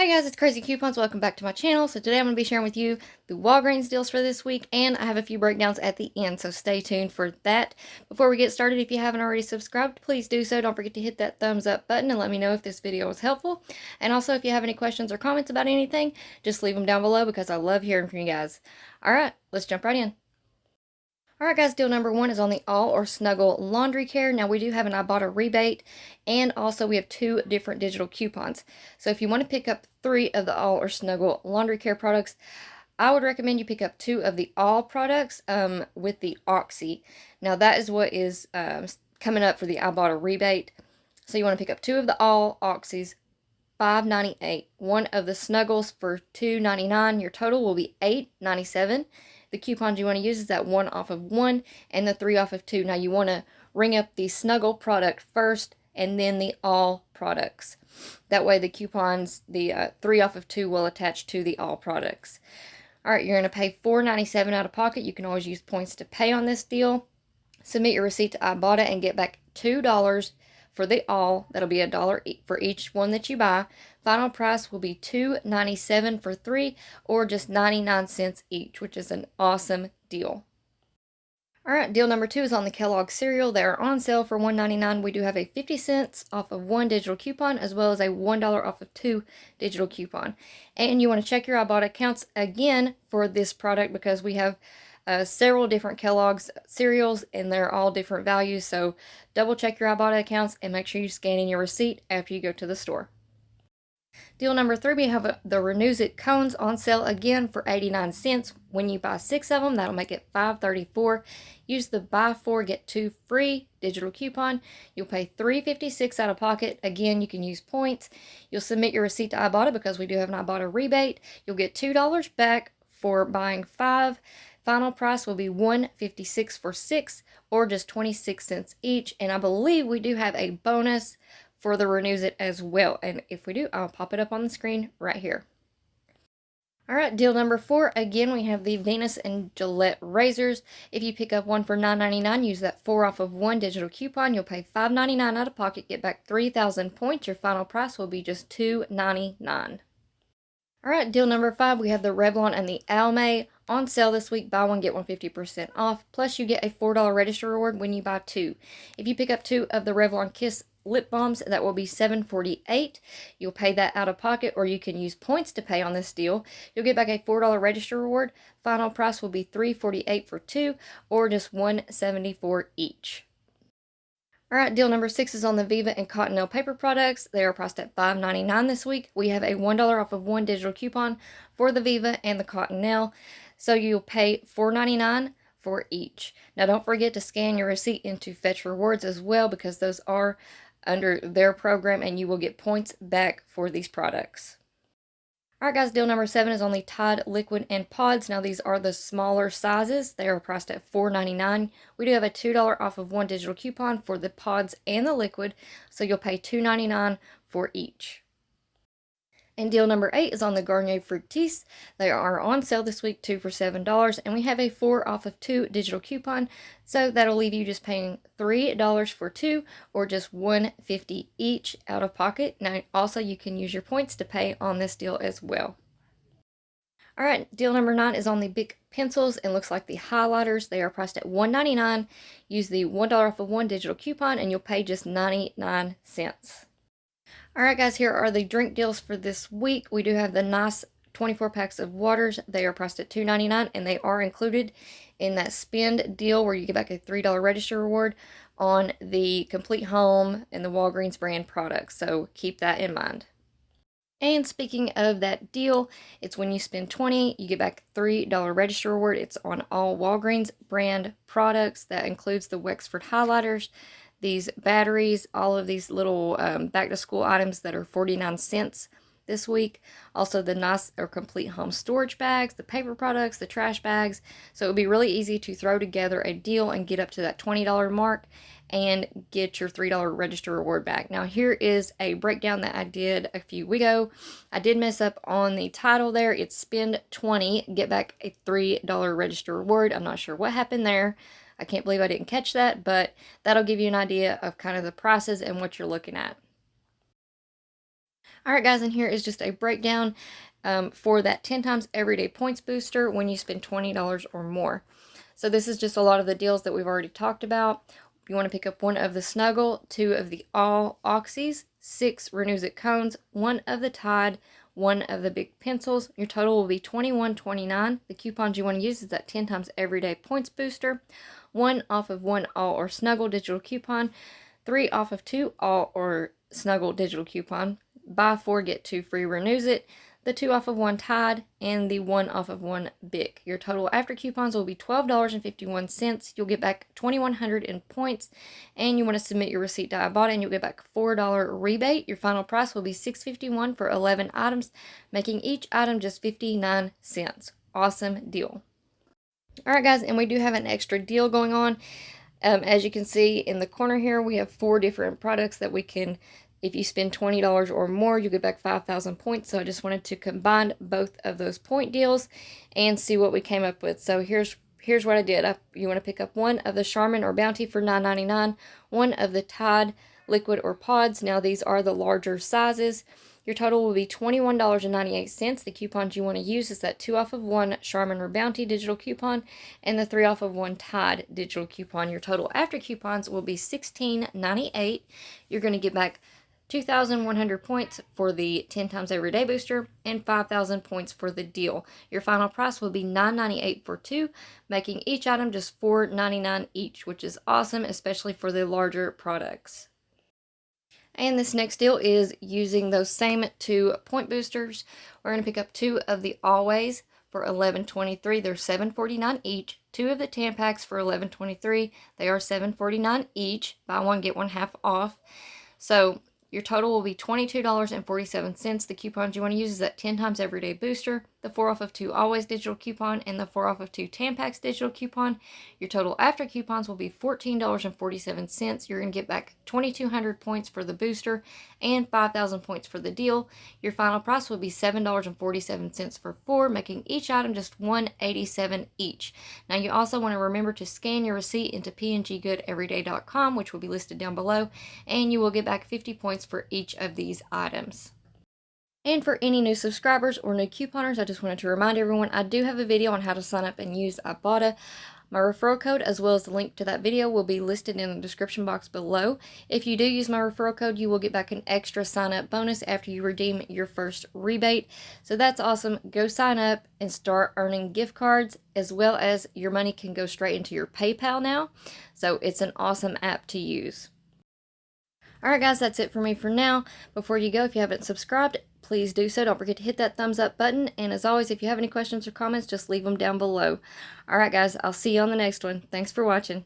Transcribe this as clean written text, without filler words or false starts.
Hey guys, it's Crazy Coupons. Welcome back to my channel. So today I'm going to be sharing with you the Walgreens deals for this week, and I have a few breakdowns at the end, so stay tuned for that. Before we get started, if you haven't already subscribed, please do so. Don't forget to hit that thumbs up button and let me know if this video was helpful. And also, if you have any questions or comments about anything, just leave them down below because I love hearing from you guys. Alright, let's jump right in. Alright guys, deal number one is on the Or Snuggle laundry care. Now we do have an Ibotta rebate, and also we have two different digital coupons. So if you want to pick up 3 of the Or Snuggle laundry care products, I would recommend you pick up 2 of the All products with the Oxy. Now that is what is coming up for the Ibotta rebate. So you want to pick up 2 of the All Oxys, $5.98. 1 of the Snuggles for $2.99. Your total will be $8.97. The coupons you want to use is that 1 off of 1 and the 3 off of 2. Now you want to ring up the Snuggle product first and then the All products. That way the coupons, the 3 off of 2 will attach to the All products. Alright, you're going to pay $4.97 out of pocket. You can always use points to pay on this deal. Submit your receipt to Ibotta and get back $2 for the All. That'll be $1 for each one that you buy. Final price will be $2.97 for 3, or just 99 cents each, which is an awesome deal. Alright, deal number 2 is on the Kelloggs cereal. They are on sale for $1.99. We do have a 50 cents off of 1 digital coupon, as well as a $1 off of 2 digital coupon. And you want to check your Ibotta accounts again for this product because we have several different Kellogg's cereals and they're all different values. So double check your Ibotta accounts and make sure you scan in your receipt after you go to the store. Deal number 3, we have the Renuzit cones on sale again for 89 cents. When you buy 6 of them, that'll make it $5.34. Use the buy 4 get 2 free digital coupon. You'll pay $3.56 out of pocket. Again, you can use points. You'll submit your receipt to Ibotta because we do have an Ibotta rebate. You'll get $2 back for buying 5. Final price will be $1.56 for 6, or just 26 cents each. And I believe we do have a bonus for the Renuzit as well. And if we do, I'll pop it up on the screen right here. Alright, deal number 4. Again, we have the Venus and Gillette razors. If you pick up one for $9.99, use that 4 off of 1 digital coupon. You'll pay $5.99 out of pocket, get back 3,000 points. Your final price will be just $2.99. Alright, deal number 5, we have the Revlon and the Almay on sale this week. Buy one, get one 50% off. Plus, you get a $4 register reward when you buy 2. If you pick up 2 of the Revlon Kiss lip balms, that will be $7.48. You'll pay that out of pocket, or you can use points to pay on this deal. You'll get back a $4 register reward. Final price will be $3.48 for 2, or just $1.74 each. Alright, deal number 6 is on the Vicks and Cotton L paper products. They are priced at $5.99 this week. We have a $1 off of 1 digital coupon for the Vicks and the Cotton L. So you'll pay $4.99 for each. Now don't forget to scan your receipt into Fetch Rewards as well, because those are under their program and you will get points back for these products. Alright guys, deal number 7 is on the Tide Liquid and Pods. Now these are the smaller sizes. They are priced at $4.99. We do have a $2 off of 1 digital coupon for the pods and the liquid, so you'll pay $2.99 for each. And deal number 8 is on the Garnier Fructis. They are on sale this week, 2 for $7, and we have a 4 off of 2 digital coupon, so that'll leave you just paying $3 for 2, or just $1.50 each out of pocket. Now also you can use your points to pay on this deal as well. Alright, deal number 9 is on the Bic pencils and looks like the highlighters. They are priced at $1.99. Use the $1 off of 1 digital coupon and you'll pay just 99 cents. Alright guys, here are the drink deals for this week. We do have the nice 24 packs of waters. They are priced at $2.99 and they are included in that spend deal where you get back a $3 register reward on the Complete Home and the Walgreens brand products. So keep that in mind. And speaking of that deal, it's when you spend $20, you get back a $3 register reward. It's on all Walgreens brand products. That includes the Wexford highlighters, these batteries, all of these little back to school items that are 49 cents this week. Also the nice or Complete Home storage bags, the paper products, the trash bags. So it would be really easy to throw together a deal and get up to that $20 mark and get your $3 register reward back. Now here is a breakdown that I did a few weeks ago. I did mess up on the title there. It's spend 20, get back a $3 register reward. I'm not sure what happened there. I can't believe I didn't catch that, but that'll give you an idea of kind of the prices and what you're looking at. Alright guys, and here is just a breakdown for that 10 times everyday points booster when you spend $20 or more. So this is just a lot of the deals that we've already talked about. You want to pick up 1 of the Snuggle, 2 of the All Oxys, 6 Renuzit cones, 1 of the Tide, 1 of the big pencils. Your total will be $21.29. The coupons you want to use is that 10 times everyday points booster, 1 off of 1 All or Snuggle digital coupon, 3 off of 2 All or Snuggle digital coupon, buy 4 get 2 free Renuzit, the 2 off of 1 Tide, and the 1 off of 1 Bic. Your total after coupons will be $12.51. You'll get back $2,100 in points, and you want to submit your receipt to Ibotta, and you'll get back a $4 rebate. Your final price will be $6.51 for 11 items, making each item just 59 cents. Awesome deal. Alright guys, and we do have an extra deal going on. As you can see in the corner here, we have 4 different products that we can, if you spend $20 or more, you get back 5,000 points. So I just wanted to combine both of those point deals and see what we came up with. So here's what I did. You want to pick up 1 of the Charmin or Bounty for $9.99, 1 of the Tide liquid or pods. Now these are the larger sizes. Your total will be $21.98. The coupons you want to use is that 2 off of 1 Charmin or Bounty digital coupon and the 3 off of 1 Tide digital coupon. Your total after coupons will be $16.98. You're going to get back 2,100 points for the 10 times everyday booster and 5,000 points for the deal. Your final price will be $9.98 for 2, making each item just $4.99 each, which is awesome, especially for the larger products. And this next deal is using those same 2 point boosters. We're going to pick up 2 of the Always for $11.23. They're $7.49 each. 2 of the Tampax for $11.23. They are $7.49 each. Buy 1 get 1 half off. So your total will be $22.47. The coupons you want to use is that 10 times everyday booster, the 4 off of 2 Always digital coupon, and the 4 off of 2 Tampax digital coupon. Your total after coupons will be $14.47. You're going to get back 2,200 points for the booster and 5,000 points for the deal. Your final price will be $7.47 for 4, making each item just $1.87 each. Now you also want to remember to scan your receipt into pngoodeveryday.com, which will be listed down below, and you will get back 50 points for each of these items. And for any new subscribers or new couponers, I just wanted to remind everyone I do have a video on how to sign up and use Ibotta. My referral code, as well as the link to that video, will be listed in the description box below. If you do use my referral code, you will get back an extra sign-up bonus after you redeem your first rebate. So that's awesome. Go sign up and start earning gift cards, as well as your money can go straight into your PayPal now. So it's an awesome app to use. Alright guys, that's it for me for now. Before you go, if you haven't subscribed, please do so. Don't forget to hit that thumbs up button. And as always, if you have any questions or comments, just leave them down below. Alright guys, I'll see you on the next one. Thanks for watching.